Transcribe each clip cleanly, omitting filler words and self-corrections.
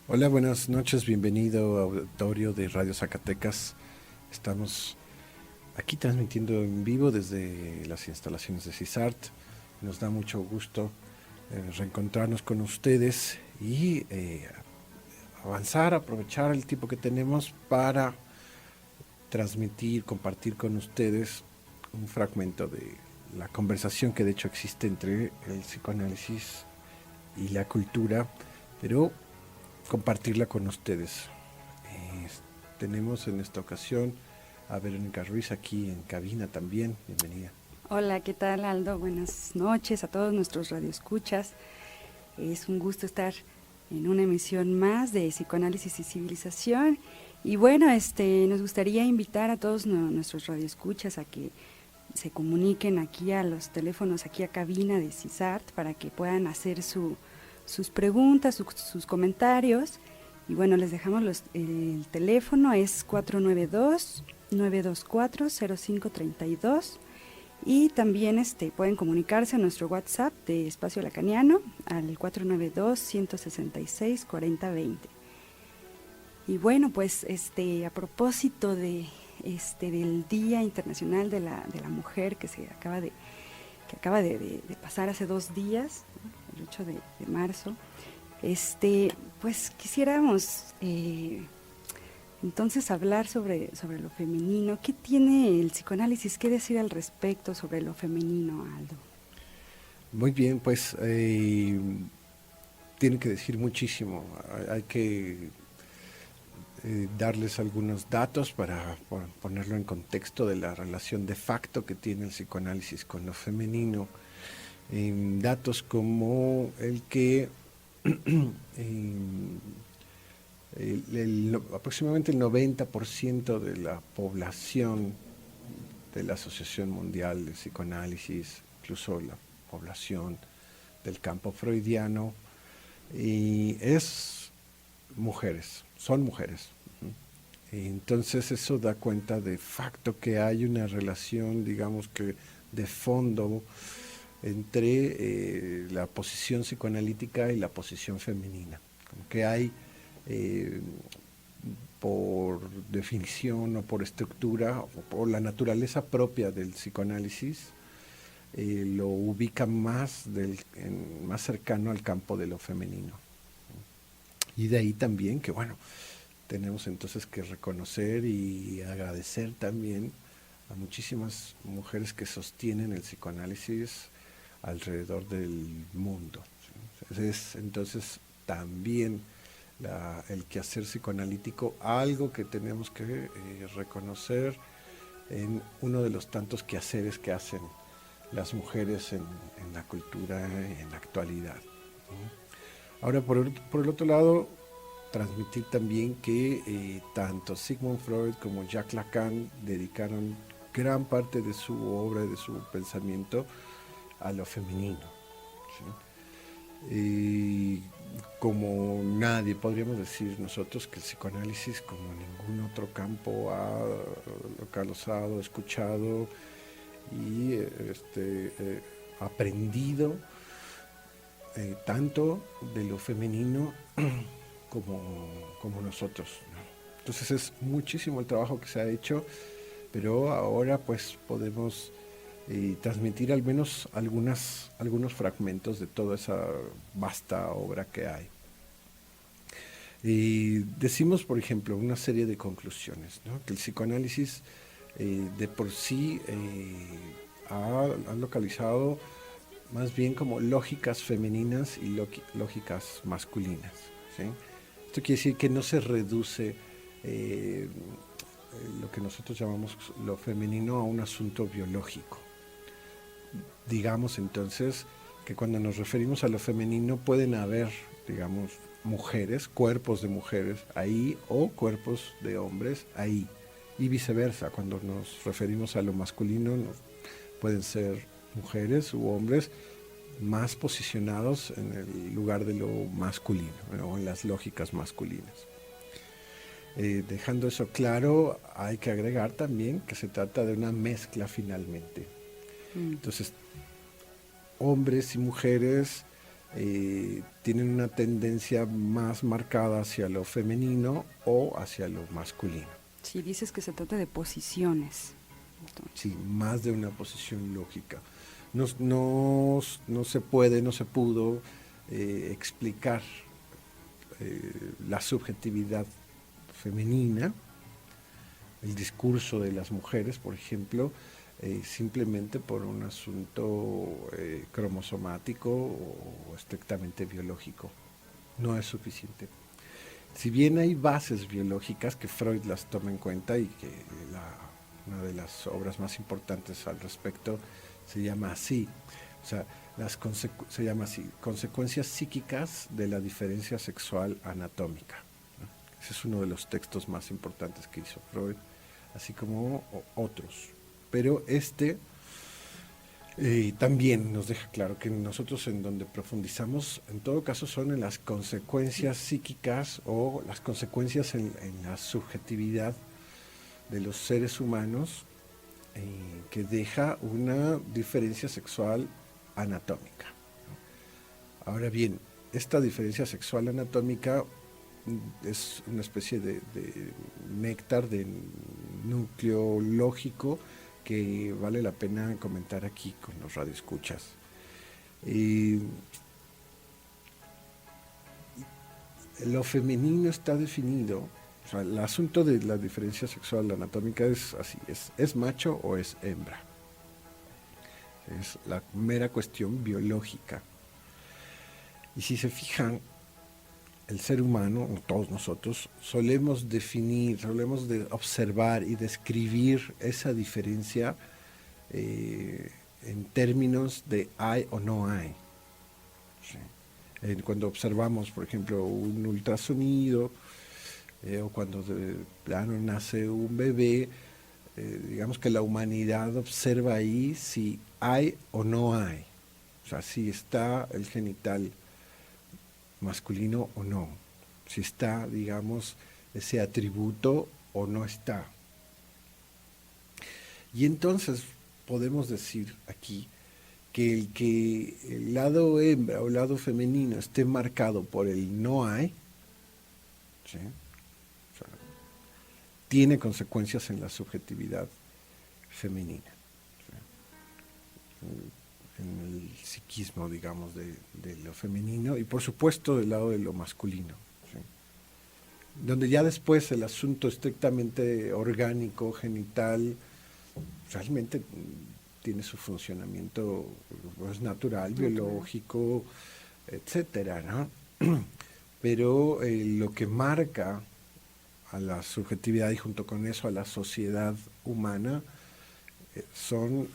Hola, buenas noches, bienvenido a auditorio de Radio Zacatecas. Estamos aquí transmitiendo en vivo desde las instalaciones de CISART. Nos da mucho gusto reencontrarnos con ustedes y avanzar, aprovechar el tiempo que tenemos para transmitir, compartir con ustedes un fragmento de la conversación que de hecho existe entre el psicoanálisis y la cultura, pero compartirla con ustedes. Eh, Tenemos en esta ocasión a Verónica Ruiz aquí en cabina también. Bienvenida. Hola, ¿qué tal, Aldo? Buenas noches a todos nuestros radioescuchas. Es un gusto estar en una emisión más de Psicoanálisis y Civilización. Y bueno, nos gustaría invitar a todos nuestros radioescuchas a que se comuniquen aquí a los teléfonos, aquí a cabina de CISART, para que puedan hacer sus preguntas, sus comentarios. Y bueno, les dejamos el teléfono, es 492-924-0532. Y también pueden comunicarse a nuestro WhatsApp de Espacio Lacaniano al 492-166-4020. Y bueno, pues a propósito del Día Internacional de la Mujer que acaba de pasar hace 2 días, ¿no? El 8 de marzo, pues quisiéramos entonces hablar sobre lo femenino. ¿Qué tiene el psicoanálisis que decir al respecto sobre lo femenino, Aldo? Muy bien, pues tiene que decir muchísimo. Hay que darles algunos datos para ponerlo en contexto de la relación de facto que tiene el psicoanálisis con lo femenino. Datos como el que aproximadamente el 90% de la población de la Asociación Mundial de Psicoanálisis, incluso la población del campo freudiano, y es mujeres, son mujeres. Entonces eso da cuenta de facto que hay una relación, digamos que de fondo, entre la posición psicoanalítica y la posición femenina. Como que hay, eh, por definición o por estructura o por la naturaleza propia del psicoanálisis, lo ubica más cercano al campo de lo femenino. Y de ahí también que, bueno, tenemos entonces que reconocer y agradecer también a muchísimas mujeres que sostienen el psicoanálisis alrededor del mundo. ¿Sí? Es entonces también el quehacer psicoanalítico algo que tenemos que reconocer en uno de los tantos quehaceres que hacen las mujeres en la cultura en la actualidad. Ahora, por el otro lado, transmitir también que tanto Sigmund Freud como Jacques Lacan dedicaron gran parte de su obra y de su pensamiento a lo femenino. ¿Sí? Y como nadie, podríamos decir nosotros que el psicoanálisis, como ningún otro campo, ha localizado, escuchado y aprendido tanto de lo femenino como nosotros, ¿no? Entonces es muchísimo el trabajo que se ha hecho, pero ahora pues podemos transmitir al menos algunos fragmentos de toda esa vasta obra que hay. Y decimos, por ejemplo, una serie de conclusiones, ¿no? Que el psicoanálisis de por sí ha localizado más bien como lógicas femeninas y lógicas masculinas. ¿Sí? Esto quiere decir que no se reduce lo que nosotros llamamos lo femenino a un asunto biológico. Digamos entonces que cuando nos referimos a lo femenino pueden haber, digamos, mujeres, cuerpos de mujeres ahí o cuerpos de hombres ahí. Y viceversa, cuando nos referimos a lo masculino pueden ser mujeres u hombres más posicionados en el lugar de lo masculino, o en las lógicas masculinas. Dejando eso claro, hay que agregar también que se trata de una mezcla finalmente. Entonces, hombres y mujeres tienen una tendencia más marcada hacia lo femenino o hacia lo masculino. Sí, dices que se trata de posiciones. Entonces, Sí, más de una posición lógica. No se puede, no se pudo explicar la subjetividad femenina, el discurso de las mujeres, por ejemplo, simplemente por un asunto cromosomático o estrictamente biológico. No es suficiente. Si bien hay bases biológicas que Freud las toma en cuenta y que una de las obras más importantes al respecto se llama así, o sea, se llama así, consecuencias psíquicas de la diferencia sexual anatómica, ¿no? Ese es uno de los textos más importantes que hizo Freud, así como otros. Pero también nos deja claro que nosotros en donde profundizamos, en todo caso, son en las consecuencias psíquicas o las consecuencias en la subjetividad de los seres humanos que deja una diferencia sexual anatómica. Ahora bien, esta diferencia sexual anatómica es una especie de néctar, de núcleo lógico que vale la pena comentar aquí con los radioescuchas. Lo femenino está definido, o sea, el asunto de la diferencia sexual anatómica es así, es macho o es hembra. Es la mera cuestión biológica. Y si se fijan, el ser humano, todos nosotros, solemos observar y describir esa diferencia en términos de hay o no hay. ¿Sí? Cuando observamos, por ejemplo, un ultrasonido o cuando de plano nace un bebé, digamos que la humanidad observa ahí si hay o no hay. O sea, si está el genital masculino o no, si está, digamos, ese atributo o no está. Y entonces podemos decir aquí que el lado hembra o el lado femenino esté marcado por el no hay, ¿sí? O sea, tiene consecuencias en la subjetividad femenina, ¿sí? En el psiquismo, digamos, de lo femenino y por supuesto del lado de lo masculino, ¿sí? Donde ya después el asunto estrictamente orgánico, genital, realmente tiene su funcionamiento pues, natural, biológico, etcétera, ¿no? Pero lo que marca a la subjetividad y junto con eso a la sociedad humana son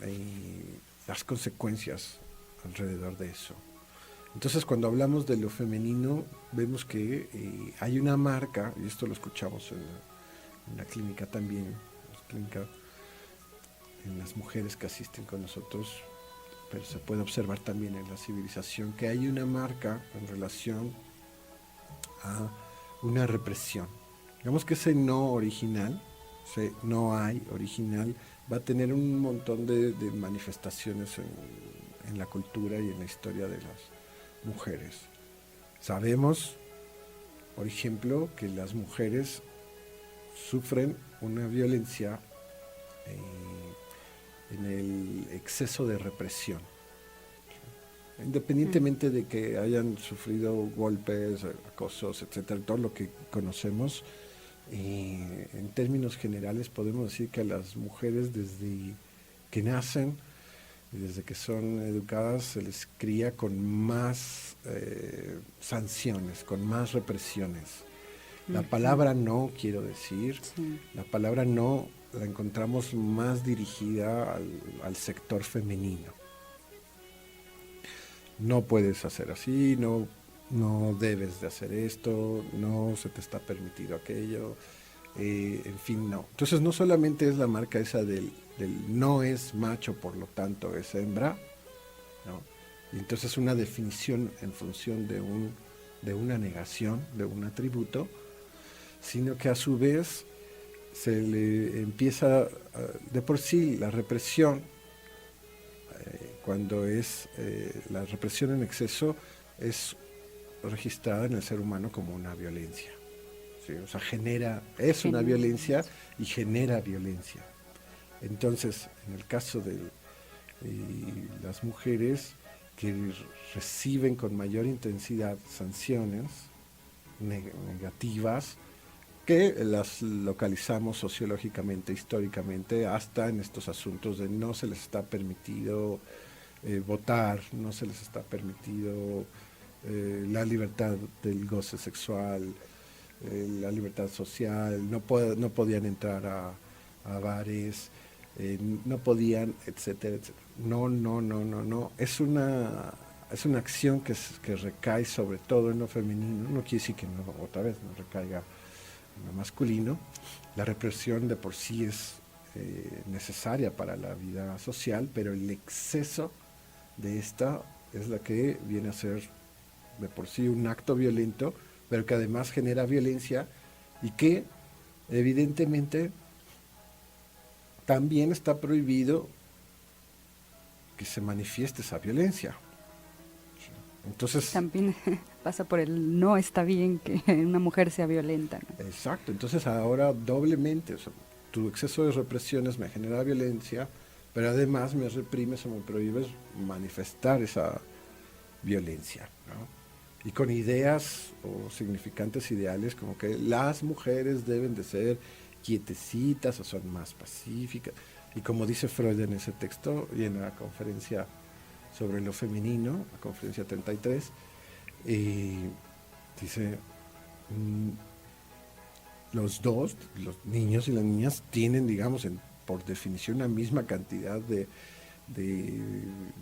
las consecuencias alrededor de eso. Entonces, cuando hablamos de lo femenino, vemos que hay una marca, y esto lo escuchamos en la clínica también, en las mujeres que asisten con nosotros, pero se puede observar también en la civilización, que hay una marca en relación a una represión. Digamos que ese no original, ese no hay original, va a tener un montón de manifestaciones en la cultura y en la historia de las mujeres. Sabemos, por ejemplo, que las mujeres sufren una violencia en el exceso de represión. Independientemente de que hayan sufrido golpes, acosos, etcétera, todo lo que conocemos, en términos generales podemos decir que a las mujeres desde que nacen y desde que son educadas se les cría con más sanciones, con más represiones. La palabra no, quiero decir, sí. La palabra no la encontramos más dirigida al sector femenino. No puedes hacer así, no debes de hacer esto, no se te está permitido aquello, en fin, no. Entonces no solamente es la marca esa del no es macho, por lo tanto es hembra, ¿no? Y entonces una definición en función de una negación, de un atributo, sino que a su vez se le empieza, de por sí la represión, cuando es la represión en exceso, es registrada en el ser humano como una violencia. ¿Sí? O sea, es una violencia y genera violencia. Entonces, en el caso de las mujeres que reciben con mayor intensidad sanciones negativas, que las localizamos sociológicamente, históricamente, hasta en estos asuntos de no se les está permitido votar, no se les está permitido la libertad del goce sexual, la libertad social, no podían entrar a bares, no podían, etcétera, etcétera. No. Es una acción que recae sobre todo en lo femenino. No quiere decir que no, otra vez no recaiga en lo masculino. La represión de por sí es necesaria para la vida social, pero el exceso de esta es la que viene a ser de por sí un acto violento, pero que además genera violencia y que evidentemente también está prohibido que se manifieste esa violencia. Entonces, también pasa por el no está bien que una mujer sea violenta, ¿no? Exacto, entonces ahora doblemente, o sea, tu exceso de represiones me genera violencia, pero además me reprimes o me prohíbes manifestar esa violencia, ¿no? Y con ideas o significantes ideales como que las mujeres deben de ser quietecitas o son más pacíficas. Y como dice Freud en ese texto y en la conferencia sobre lo femenino, la conferencia 33, dice, los niños y las niñas, tienen, digamos, por definición, la misma cantidad de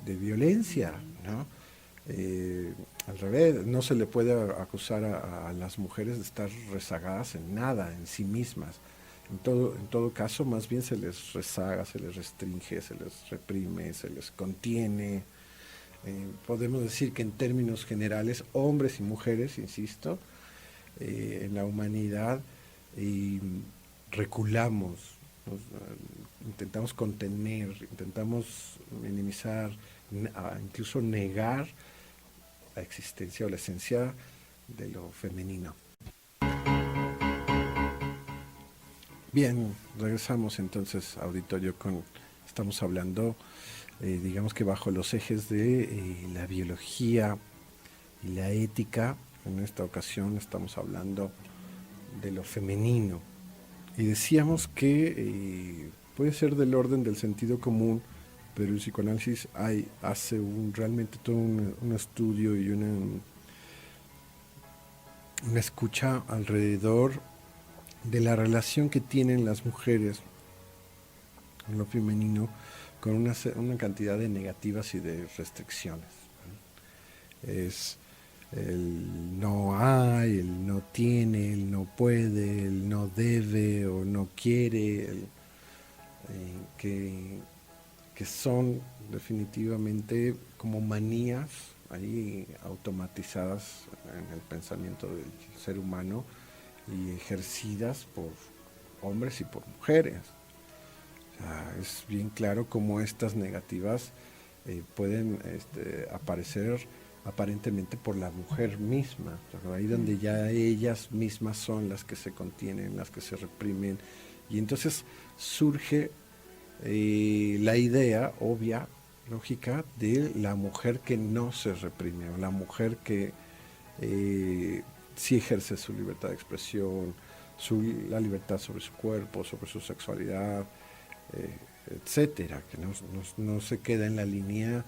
violencia, ¿no? Al revés, no se le puede acusar a las mujeres de estar rezagadas en nada, en sí mismas. En todo caso, más bien se les rezaga, se les restringe, se les reprime, se les contiene. Podemos decir que en términos generales, hombres y mujeres, insisto, en la humanidad reculamos, intentamos contener, intentamos minimizar, incluso negar la existencia o la esencia de lo femenino. Bien, regresamos entonces, auditorio, estamos hablando, digamos que bajo los ejes de la biología y la ética. En esta ocasión estamos hablando de lo femenino. Y decíamos que puede ser del orden del sentido común, pero el psicoanálisis hace realmente todo un estudio y una escucha alrededor de la relación que tienen las mujeres en lo femenino con una cantidad de negativas y de restricciones. Es el no hay, el no tiene, el no puede, el no debe o no quiere, que son definitivamente como manías ahí automatizadas en el pensamiento del ser humano y ejercidas por hombres y por mujeres. O sea, es bien claro cómo estas negativas pueden aparecer aparentemente por la mujer misma, o sea, ahí donde ya ellas mismas son las que se contienen, las que se reprimen, y entonces surge la idea obvia, lógica, de la mujer que no se reprime, o la mujer que sí ejerce su libertad de expresión, la libertad sobre su cuerpo, sobre su sexualidad, etcétera, que no se queda en la línea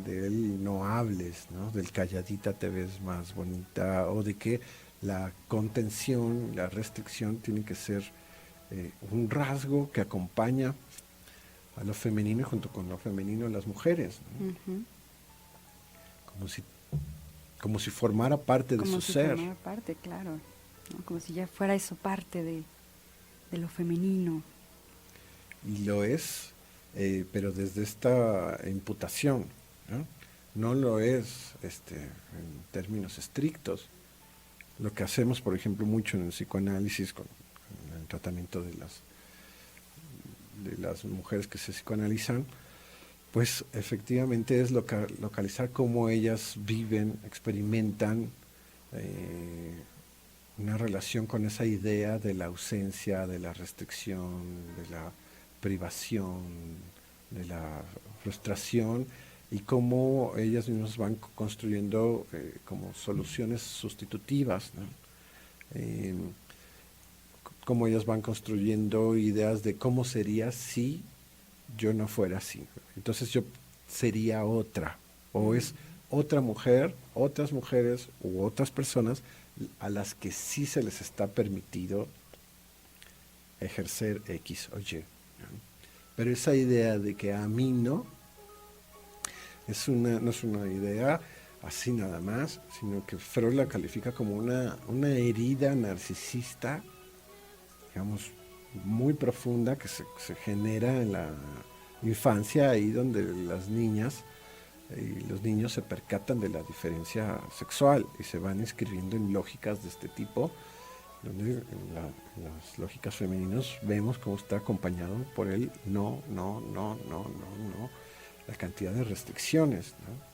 del no hables, ¿no? Del calladita te ves más bonita, o de que la contención, la restricción tiene que ser un rasgo que acompaña a lo femenino y junto con lo femenino a las mujeres, ¿no? Uh-huh. Como si formara parte de su ser. Como si formara parte, claro, ¿no? Como si ya fuera eso parte de lo femenino. Y lo es, pero desde esta imputación, ¿no? No lo es en términos estrictos. Lo que hacemos, por ejemplo, mucho en el psicoanálisis, con el tratamiento de las mujeres que se psicoanalizan, Pues efectivamente es localizar cómo ellas viven, experimentan una relación con esa idea de la ausencia, de la restricción, de la privación, de la frustración, y cómo ellas mismas van construyendo como soluciones sustitutivas, ¿no? Eh, Cómo ellas van construyendo ideas de cómo sería si yo no fuera así. Entonces yo sería otra, o es otra mujer, otras mujeres u otras personas a las que sí se les está permitido ejercer X o Y, ¿no? Pero esa idea de que a mí no, no es una idea así nada más, sino que Freud la califica como una herida narcisista, digamos, muy profunda que se genera en la infancia, ahí donde las niñas y los niños se percatan de la diferencia sexual y se van inscribiendo en lógicas de este tipo, donde en las lógicas femeninas vemos cómo está acompañado por el no, no, no, no, no, no, la cantidad de restricciones, ¿no?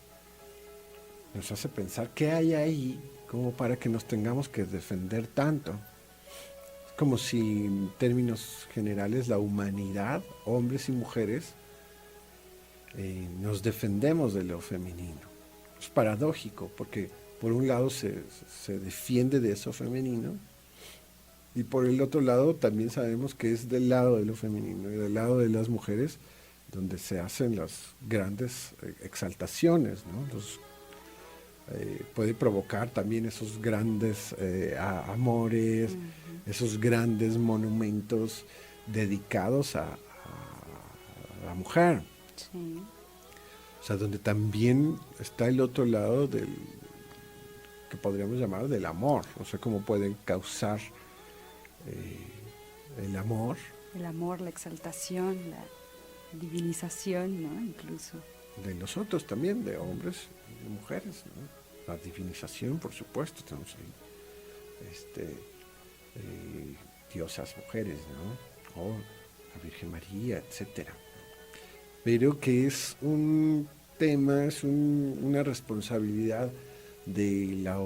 Nos hace pensar qué hay ahí como para que nos tengamos que defender tanto. Es como si en términos generales la humanidad, hombres y mujeres, nos defendemos de lo femenino. Es paradójico porque por un lado se defiende de eso femenino y por el otro lado también sabemos que es del lado de lo femenino y del lado de las mujeres donde se hacen las grandes exaltaciones, ¿no? Puede provocar también esos grandes amores, esos grandes monumentos dedicados a la mujer. Sí. O sea, donde también está el otro lado del que podríamos llamar del amor. No sé cómo pueden causar el amor. El amor, la exaltación, la divinización, ¿no? Incluso. De nosotros también, de hombres y de mujeres, ¿no? La divinización, por supuesto, tenemos ahí diosas mujeres, ¿no? O la Virgen María, etcétera. Pero que es un tema, es una responsabilidad de la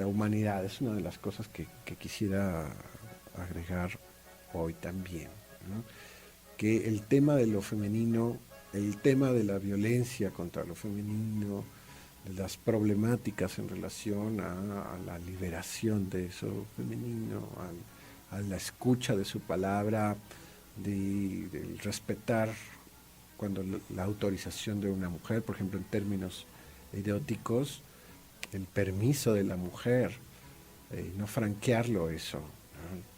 humanidad. Es una de las cosas que quisiera agregar hoy también, ¿no? Que el tema de lo femenino, el tema de la violencia contra lo femenino, de las problemáticas en relación a la liberación de eso femenino, a la escucha de su palabra, del respetar cuando la autorización de una mujer, por ejemplo, en términos eróticos, el permiso de la mujer, no franquearlo eso, ¿no?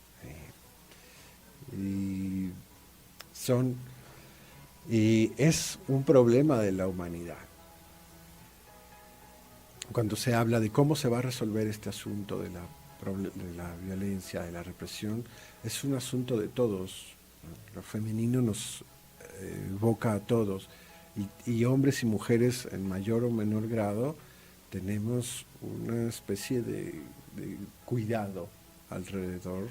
Y es un problema de la humanidad. Cuando se habla de cómo se va a resolver este asunto de la violencia, de la represión, es un asunto de todos, ¿no? Lo femenino nos evoca a todos, y hombres y mujeres en mayor o menor grado tenemos una especie de cuidado alrededor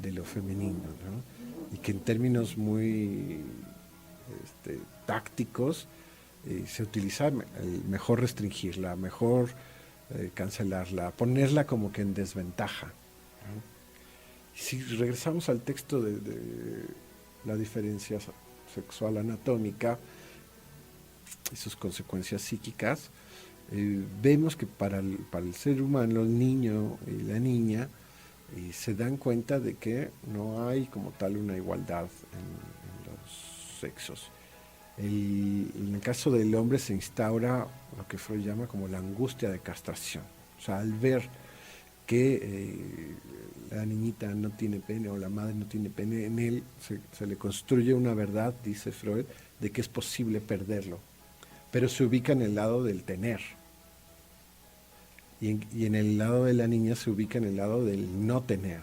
de lo femenino, ¿no? Y que en términos muy tácticos se utiliza el mejor restringirla, mejor cancelarla, ponerla como que en desventaja, ¿no? Si regresamos al texto de la diferencia sexual anatómica y sus consecuencias psíquicas, vemos que para el ser humano, el niño y la niña, se dan cuenta de que no hay como tal una igualdad en los sexos. En el caso del hombre se instaura lo que Freud llama como la angustia de castración. O sea, al ver que la niñita no tiene pene o la madre no tiene pene, en él se le construye una verdad, dice Freud, de que es posible perderlo, pero se ubica en el lado del tener. Y en el lado de la niña se ubica en el lado del no tener,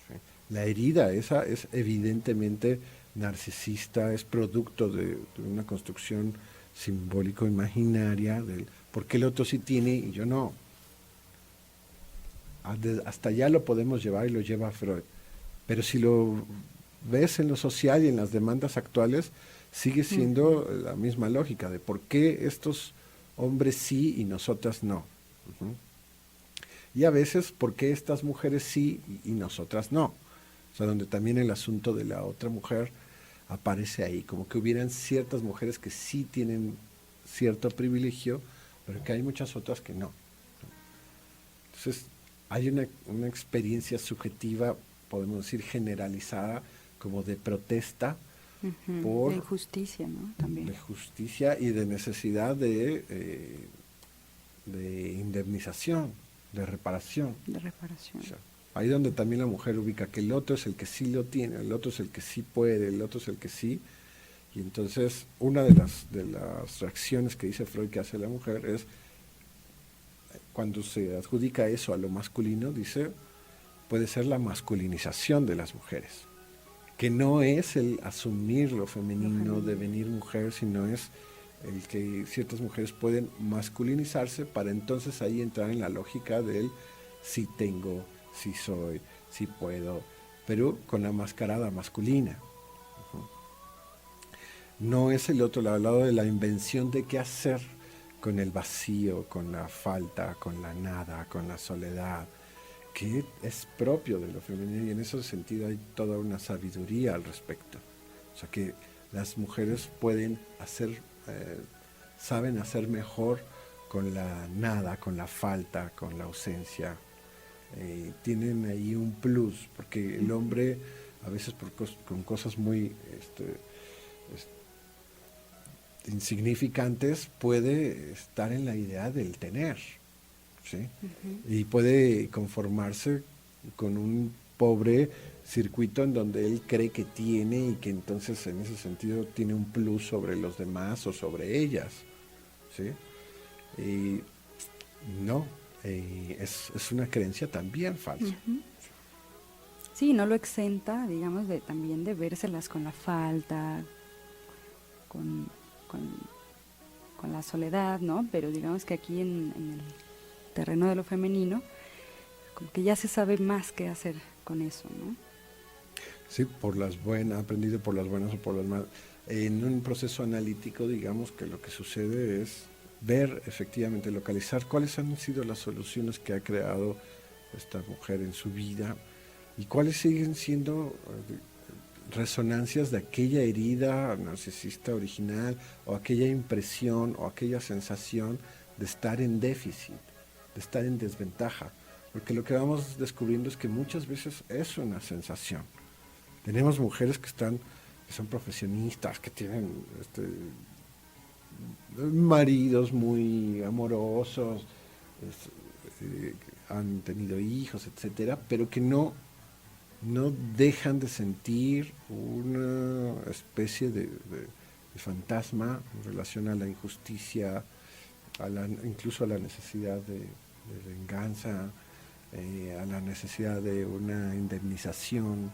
¿sí? La herida esa es evidentemente narcisista, es producto de una construcción simbólico-imaginaria del por qué el otro sí tiene y yo no. Hasta allá lo podemos llevar y lo lleva Freud. Pero si lo ves en lo social y en las demandas actuales, sigue siendo la misma lógica de por qué estos hombres sí y nosotras no. Ujú. Y a veces, ¿por qué estas mujeres sí y nosotras no? O sea, donde también el asunto de la otra mujer aparece ahí, como que hubieran ciertas mujeres que sí tienen cierto privilegio, pero que hay muchas otras que no. Entonces, hay una experiencia subjetiva, podemos decir generalizada, como de protesta De por injusticia, ¿no? También. de justicia y de necesidad de indemnización, de reparación. De reparación. O sea, ahí donde también la mujer ubica que el otro es el que sí lo tiene, el otro es el que sí puede, el otro es el que sí. Y entonces una de las reacciones que dice Freud que hace la mujer es, cuando se adjudica eso a lo masculino, dice, puede ser la masculinización de las mujeres, que no es el asumir lo femenino, devenir mujer, sino es el que ciertas mujeres pueden masculinizarse para entonces ahí entrar en la lógica del sí tengo, sí soy, sí puedo, pero con la mascarada masculina. No es el otro lado de la invención de qué hacer con el vacío, con la falta, con la nada, con la soledad, que es propio de lo femenino, y en ese sentido hay toda una sabiduría al respecto. O sea que las mujeres pueden hacer, saben hacer mejor con la nada, con la falta, con la ausencia. Tienen ahí un plus, porque el hombre a veces con cosas muy insignificantes puede estar en la idea del tener, ¿sí? Y puede conformarse con un pobre circuito en donde él cree que tiene y que entonces en ese sentido tiene un plus sobre los demás o sobre ellas, ¿sí? Y no, es una creencia también falsa. Sí, no lo exenta, digamos, también de vérselas con la falta, con, con la soledad, ¿no? Pero digamos que aquí en el terreno de lo femenino, como que ya se sabe más qué hacer con eso, ¿no? Sí, por las buenas, aprendido por las buenas o por las malas. En un proceso analítico, digamos que lo que sucede es ver efectivamente, localizar cuáles han sido las soluciones que ha creado esta mujer en su vida y cuáles siguen siendo resonancias de aquella herida narcisista original o aquella impresión o aquella sensación de estar en déficit, de estar en desventaja. Porque lo que vamos descubriendo es que muchas veces es una sensación. Tenemos mujeres que son profesionistas, que tienen maridos muy amorosos, han tenido hijos, etcétera, pero que no dejan de sentir una especie de fantasma en relación a la injusticia, incluso a la necesidad de venganza, a la necesidad de una indemnización,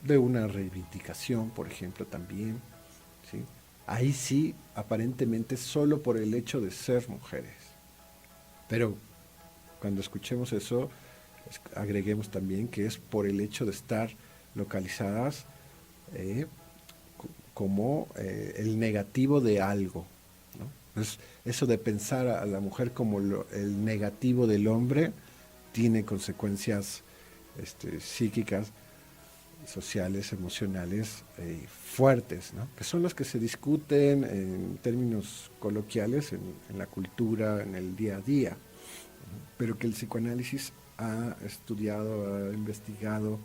de una reivindicación, por ejemplo, también, ¿sí? Ahí sí, aparentemente solo por el hecho de ser mujeres. Pero cuando escuchemos eso, agreguemos también que es por el hecho de estar localizadas como el negativo de algo, ¿no? Es eso de pensar a la mujer como el negativo del hombre tiene consecuencias psíquicas, sociales, emocionales fuertes, ¿no? Que son las que se discuten en términos coloquiales en la cultura, en el día a día, pero que el psicoanálisis ha estudiado, ha investigado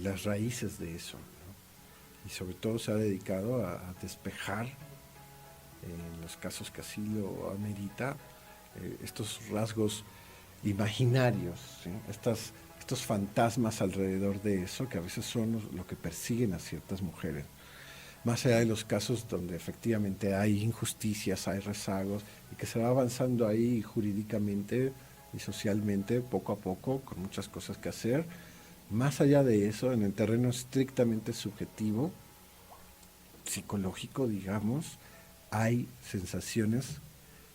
las raíces de eso, ¿no? Y sobre todo se ha dedicado a despejar, en los casos que así lo amerita, estos rasgos imaginarios, ¿sí? Estos fantasmas alrededor de eso, que a veces son lo que persiguen a ciertas mujeres. Más allá de los casos donde efectivamente hay injusticias, hay rezagos, y que se va avanzando ahí jurídicamente y socialmente, poco a poco, con muchas cosas que hacer. Más allá de eso, en el terreno estrictamente subjetivo, psicológico, digamos, hay sensaciones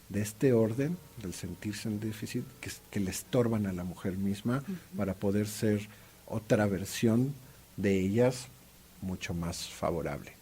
de este orden, del sentirse en déficit, que le estorban a la mujer misma para poder ser otra versión de ellas mucho más favorable.